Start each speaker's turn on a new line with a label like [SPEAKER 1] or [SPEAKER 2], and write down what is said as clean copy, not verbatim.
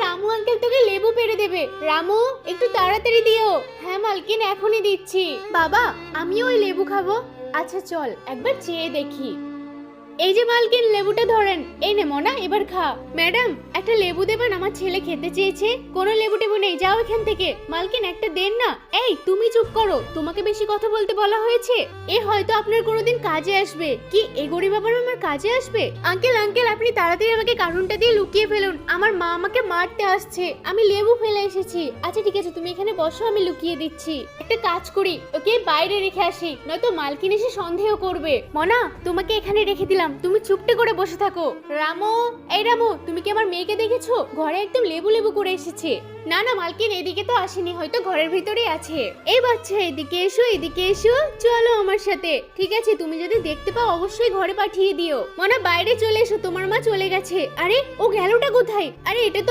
[SPEAKER 1] Ramu uncle তোকে লেবু পেড়ে দেবে। রামু একটু তাড়াতাড়ি দিও। হ্যাঁ মালকিন, এখনই দিচ্ছি। বাবা আমিও ওই লেবু খাবো। আচ্ছা চল একবার চেয়ে দেখি। এই যে মালকিন, লেবুটা ধরেন। এই নে মনা, এবার খা। ম্যাডাম একটা লেবু দেবেন, আমার ছেলে খেতে চেয়েছে। কোনো লেবু টেবু নেই, যাও এখান থেকে। মালকিন একটা দেন না। এই তুমি চুপ করো, তোমাকে বেশি কথা বলতে বলা হয়েছে। এ হয়তো আপনার কোনোদিন কাজে আসবে। কি এই গরিব আবার আমার কাজে আসবে? আঙ্কেল আঙ্কেল আপনি তাড়াতাড়ি আমাকে কার্টুনটা দিয়ে লুকিয়ে ফেলুন, আমার মা আমাকে মারতে আসছে। আমি লেবু ফেলে এসেছি। আচ্ছা ঠিক আছে, তুমি এখানে বসো, আমি লুকিয়ে দিচ্ছি। একটা কাজ করি, ওকে বাইরে রেখে আসি, নয়তো মালকিন এসে সন্দেহ করবে। মনা তোমাকে এখানে রেখে দিলাম, তুমি চুপটে করে বসে থাকো। রামু, এই রামু, তুমি কি আমার মেয়েকে দেখেছো? ঘরে একদম লেবু লেবু করে এসেছে। না না মালকিন, এদিকে তো আসেনি, হয়তো ঘরের ভিতরেই আছে। এই বাচ্চা এদিকে এসো, এদিকে এসো, চলো আমার সাথে। ঠিক আছে, তুমি যদি দেখতে পাও অবশ্যই ঘরে পাঠিয়ে দিও। মনা বাইরে চলে এসো, তোমার মা চলে গেছে। আরে ও গেলটা কোথায়? আরে এটা তো